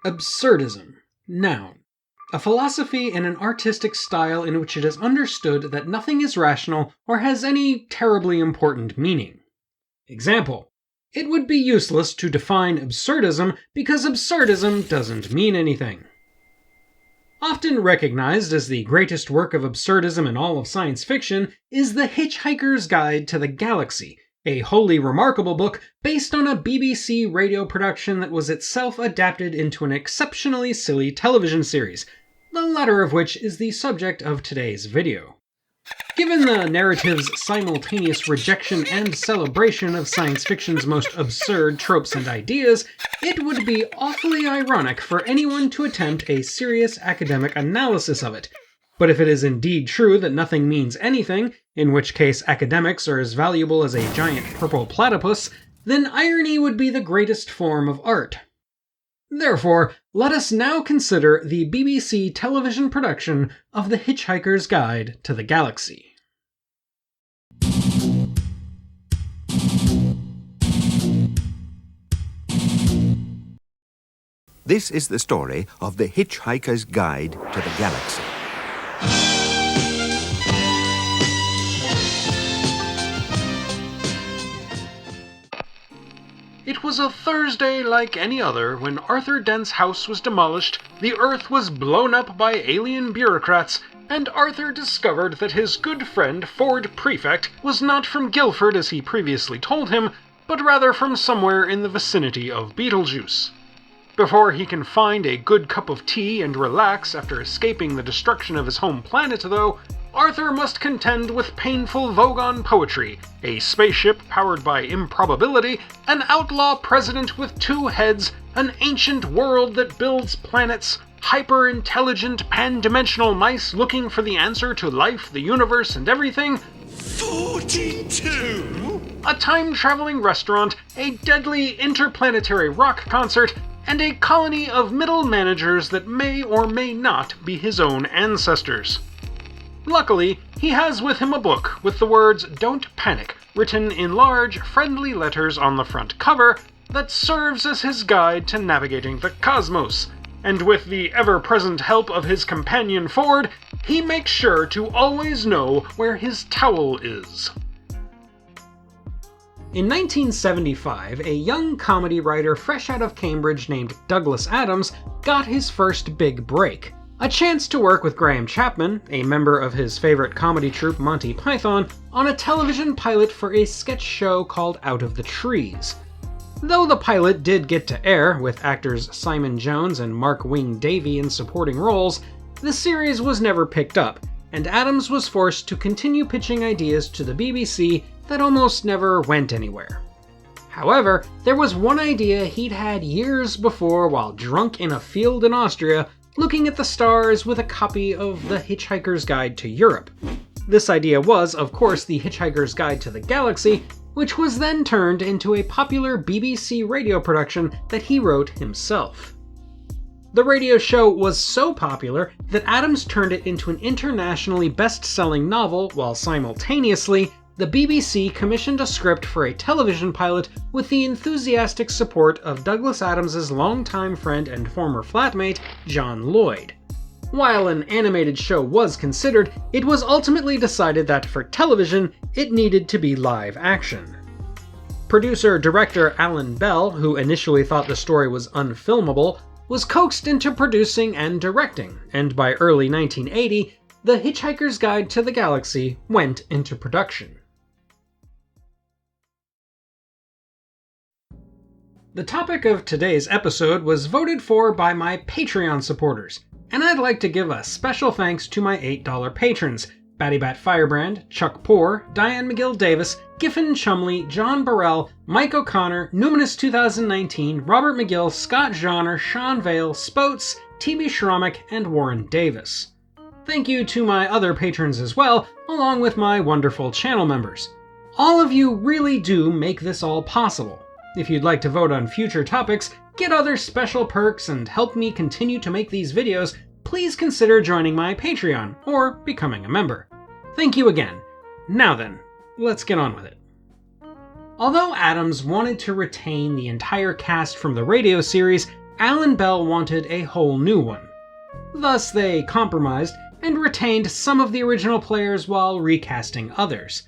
Absurdism. Noun. A philosophy and an artistic style in which it is understood that nothing is rational or has any terribly important meaning. Example. It would be useless to define absurdism because absurdism doesn't mean anything. Often recognized as the greatest work of absurdism in all of science fiction is The Hitchhiker's Guide to the Galaxy, a wholly remarkable book based on a BBC radio production that was itself adapted into an exceptionally silly television series, the latter of which is the subject of today's video. Given the narrative's simultaneous rejection and celebration of science fiction's most absurd tropes and ideas, it would be awfully ironic for anyone to attempt a serious academic analysis of it. But if it is indeed true that nothing means anything, in which case academics are as valuable as a giant purple platypus, then irony would be the greatest form of art. Therefore, let us now consider the BBC television production of The Hitchhiker's Guide to the Galaxy. This is the story of The Hitchhiker's Guide to the Galaxy. It was a Thursday like any other when Arthur Dent's house was demolished, the Earth was blown up by alien bureaucrats, and Arthur discovered that his good friend Ford Prefect was not from Guilford as he previously told him, but rather from somewhere in the vicinity of Beetlejuice. Before he can find a good cup of tea and relax after escaping the destruction of his home planet, though, Arthur must contend with painful Vogon poetry, a spaceship powered by improbability, an outlaw president with two heads, an ancient world that builds planets, hyper-intelligent pan-dimensional mice looking for the answer to life, the universe, and everything, 42? a time-traveling restaurant, a deadly interplanetary rock concert, and a colony of middle managers that may or may not be his own ancestors. Luckily, he has with him a book with the words "Don't Panic" written in large, friendly letters on the front cover that serves as his guide to navigating the cosmos, and with the ever-present help of his companion Ford, he makes sure to always know where his towel is. In 1975, a young comedy writer fresh out of Cambridge named Douglas Adams got his first big break. A chance to work with Graham Chapman, a member of his favorite comedy troupe Monty Python, on a television pilot for a sketch show called Out of the Trees. Though the pilot did get to air, with actors Simon Jones and Mark Wing Davey in supporting roles, the series was never picked up, and Adams was forced to continue pitching ideas to the BBC that almost never went anywhere. However, there was one idea he'd had years before while drunk in a field in Austria, looking at the stars with a copy of The Hitchhiker's Guide to Europe. This idea was, of course, The Hitchhiker's Guide to the Galaxy, which was then turned into a popular BBC radio production that he wrote himself. The radio show was so popular that Adams turned it into an internationally best-selling novel, while simultaneously, the BBC commissioned a script for a television pilot with the enthusiastic support of Douglas Adams' longtime friend and former flatmate, John Lloyd. While an animated show was considered, it was ultimately decided that for television, it needed to be live action. Producer-director Alan Bell, who initially thought the story was unfilmable, was coaxed into producing and directing, and by early 1980, The Hitchhiker's Guide to the Galaxy went into production. The topic of today's episode was voted for by my Patreon supporters, and I'd like to give a special thanks to my $8 patrons: Battybat Firebrand, Chuck Poor, Diane McGill Davis, Giffen Chumley, John Burrell, Mike O'Connor, Numinous 2019, Robert McGill, Scott Johnner, Sean Vale, Spoats, TB Shromick, and Warren Davis. Thank you to my other patrons as well, along with my wonderful channel members. All of you really do make this all possible. If you'd like to vote on future topics, get other special perks, and help me continue to make these videos, please consider joining my Patreon or becoming a member. Thank you again. Now then, let's get on with it. Although Adams wanted to retain the entire cast from the radio series, Alan Bell wanted a whole new one. Thus, they compromised and retained some of the original players while recasting others.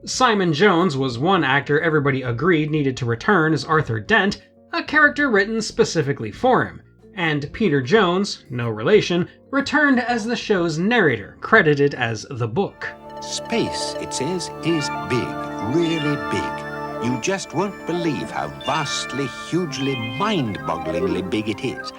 Simon Jones was one actor everybody agreed needed to return as Arthur Dent, a character written specifically for him, and Peter Jones, no relation, returned as the show's narrator, credited as The Book. Space, it says, is big, really big. You just won't believe how vastly, hugely, mind-bogglingly big it is.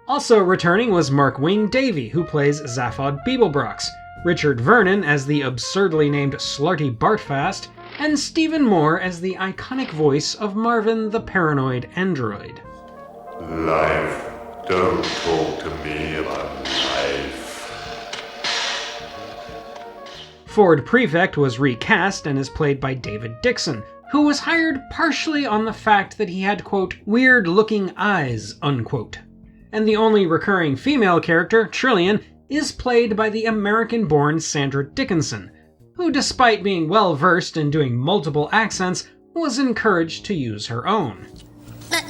Also returning was Mark Wing Davey, who plays Zaphod Beeblebrox, Richard Vernon as the absurdly named Slarty Bartfast, and Stephen Moore as the iconic voice of Marvin the Paranoid Android. Life. Don't talk to me about life. Ford Prefect was recast and is played by David Dixon, who was hired partially on the fact that he had, quote, weird-looking eyes, unquote. And the only recurring female character, Trillian, is played by the American-born Sandra Dickinson, who, despite being well-versed in doing multiple accents, was encouraged to use her own.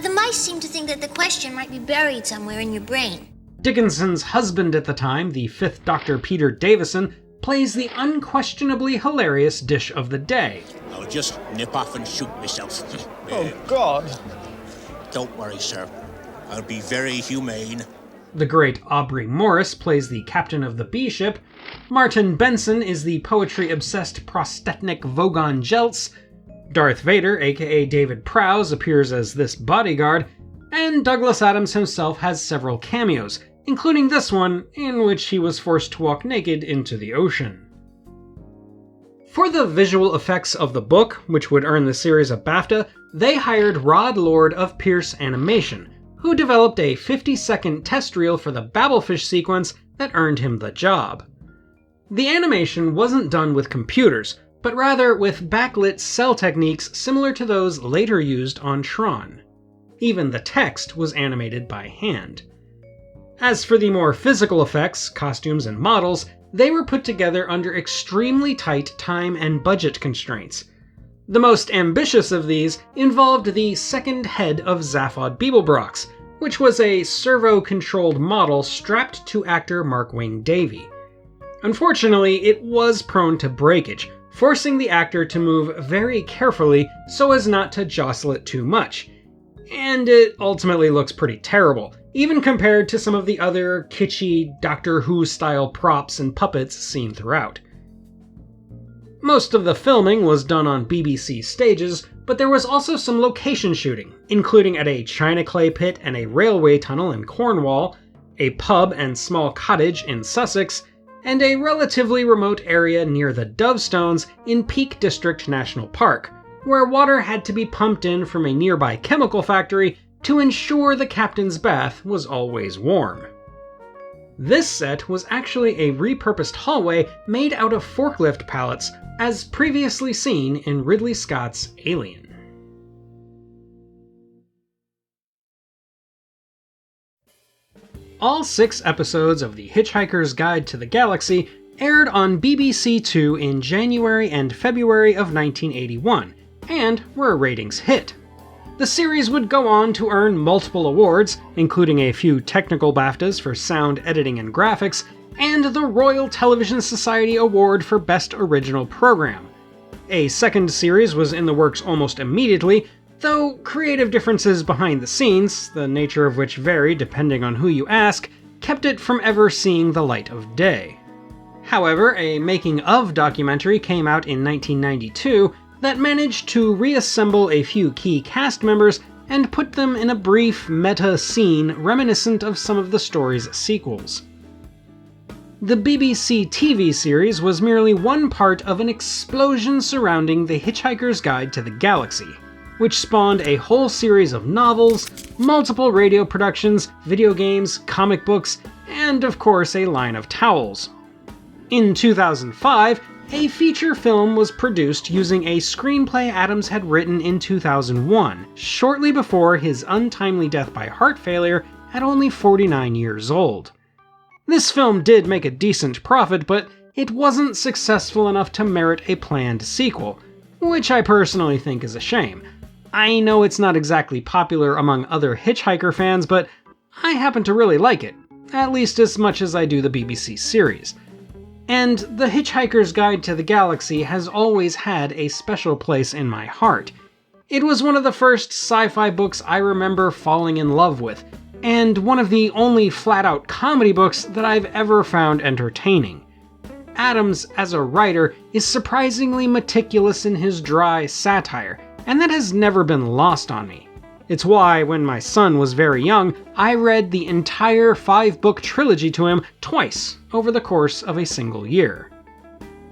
The mice seem to think that the question might be buried somewhere in your brain. Dickinson's husband at the time, the 5th Doctor Peter Davison, plays the unquestionably hilarious dish of the day. I'll just nip off and shoot myself. Oh, God. Don't worry, sir. I'll be very humane. The great Aubrey Morris plays the captain of the B-ship, Martin Benson is the poetry-obsessed prostetnik Vogon Jeltz, Darth Vader, aka David Prowse, appears as this bodyguard, and Douglas Adams himself has several cameos, including this one, in which he was forced to walk naked into the ocean. For the visual effects of the book, which would earn the series a BAFTA, they hired Rod Lord of Pierce Animation, who developed a 50-second test reel for the Babelfish sequence that earned him the job. The animation wasn't done with computers, but rather with backlit cell techniques similar to those later used on Tron. Even the text was animated by hand. As for the more physical effects, costumes, and models, they were put together under extremely tight time and budget constraints. The most ambitious of these involved the second head of Zaphod Beeblebrox, which was a servo-controlled model strapped to actor Mark Wing Davey. Unfortunately, it was prone to breakage, forcing the actor to move very carefully so as not to jostle it too much. And it ultimately looks pretty terrible, even compared to some of the other kitschy Doctor Who-style props and puppets seen throughout. Most of the filming was done on BBC stages, but there was also some location shooting, including at a china clay pit and a railway tunnel in Cornwall, a pub and small cottage in Sussex, and a relatively remote area near the Dovestones in Peak District National Park, where water had to be pumped in from a nearby chemical factory to ensure the captain's bath was always warm. This set was actually a repurposed hallway made out of forklift pallets, as previously seen in Ridley Scott's Alien. All 6 episodes of The Hitchhiker's Guide to the Galaxy aired on BBC Two in January and February of 1981, and were a ratings hit. The series would go on to earn multiple awards, including a few technical BAFTAs for sound editing and graphics, and the Royal Television Society Award for Best Original Program. A second series was in the works almost immediately, though creative differences behind the scenes, the nature of which varied depending on who you ask, kept it from ever seeing the light of day. However, a making-of documentary came out in 1992 that managed to reassemble a few key cast members and put them in a brief meta scene reminiscent of some of the story's sequels. The BBC TV series was merely one part of an explosion surrounding The Hitchhiker's Guide to the Galaxy, which spawned a whole series of novels, multiple radio productions, video games, comic books, and of course a line of towels. In 2005, a feature film was produced using a screenplay Adams had written in 2001, shortly before his untimely death by heart failure at only 49 years old. This film did make a decent profit, but it wasn't successful enough to merit a planned sequel, which I personally think is a shame. I know it's not exactly popular among other Hitchhiker fans, but I happen to really like it, at least as much as I do the BBC series. And The Hitchhiker's Guide to the Galaxy has always had a special place in my heart. It was one of the first sci-fi books I remember falling in love with, and one of the only flat-out comedy books that I've ever found entertaining. Adams, as a writer, is surprisingly meticulous in his dry satire, and that has never been lost on me. It's why, when my son was very young, I read the entire 5-book trilogy to him twice over the course of a single year.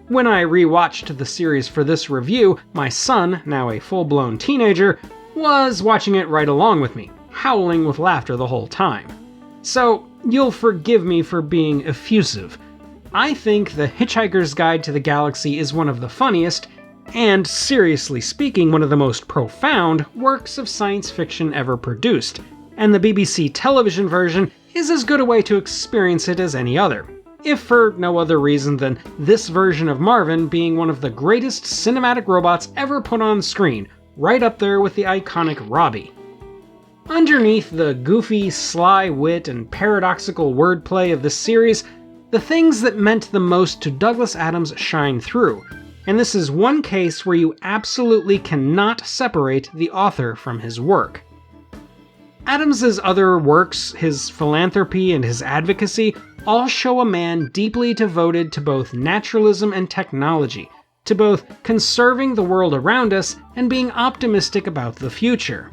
When I rewatched the series for this review, my son, now a full-blown teenager, was watching it right along with me, howling with laughter the whole time. So, you'll forgive me for being effusive. I think The Hitchhiker's Guide to the Galaxy is one of the funniest, and seriously speaking, one of the most profound works of science fiction ever produced, and the BBC television version is as good a way to experience it as any other, if for no other reason than this version of Marvin being one of the greatest cinematic robots ever put on screen, right up there with the iconic Robbie. Underneath the goofy, sly wit and paradoxical wordplay of this series, the things that meant the most to Douglas Adams shine through, and this is one case where you absolutely cannot separate the author from his work. Adams's other works, his philanthropy and his advocacy, all show a man deeply devoted to both naturalism and technology, to both conserving the world around us and being optimistic about the future.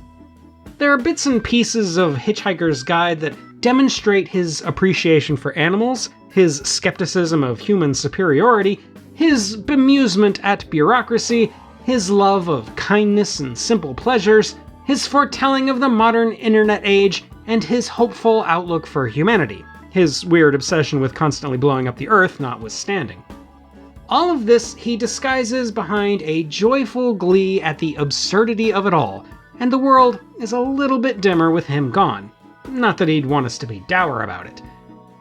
There are bits and pieces of Hitchhiker's Guide that demonstrate his appreciation for animals, his skepticism of human superiority, his bemusement at bureaucracy, his love of kindness and simple pleasures, his foretelling of the modern internet age, and his hopeful outlook for humanity, his weird obsession with constantly blowing up the Earth notwithstanding. All of this he disguises behind a joyful glee at the absurdity of it all, and the world is a little bit dimmer with him gone. Not that he'd want us to be dour about it.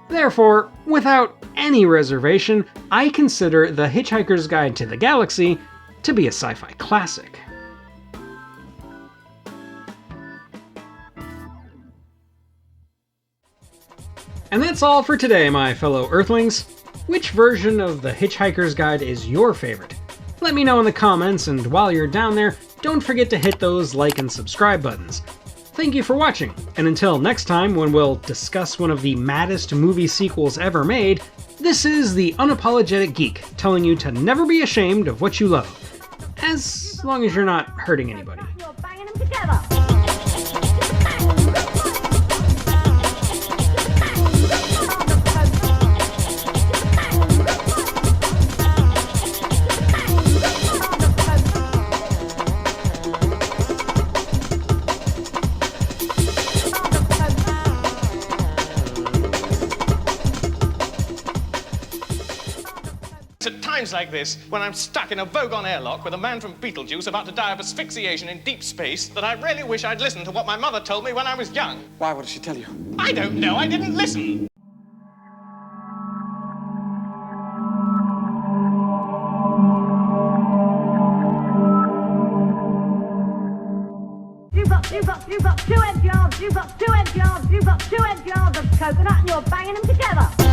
Therefore, without any reservation, I consider The Hitchhiker's Guide to the Galaxy to be a sci-fi classic. And that's all for today, my fellow Earthlings. Which version of The Hitchhiker's Guide is your favorite? Let me know in the comments, and while you're down there, don't forget to hit those like and subscribe buttons. Thank you for watching, and until next time when we'll discuss one of the maddest movie sequels ever made, this is the Unapologetic Geek, telling you to never be ashamed of what you love, as long as you're not hurting anybody. You're banging them together. At times like this, when I'm stuck in a Vogon airlock with a man from Beetlejuice about to die of asphyxiation in deep space, that I really wish I'd listened to what my mother told me when I was young. Why? What did she tell you? I don't know, I didn't listen. You've got 2 empty arms, you've got 2 empty arms, you've got 2 empty arms of coconut and you're banging them together.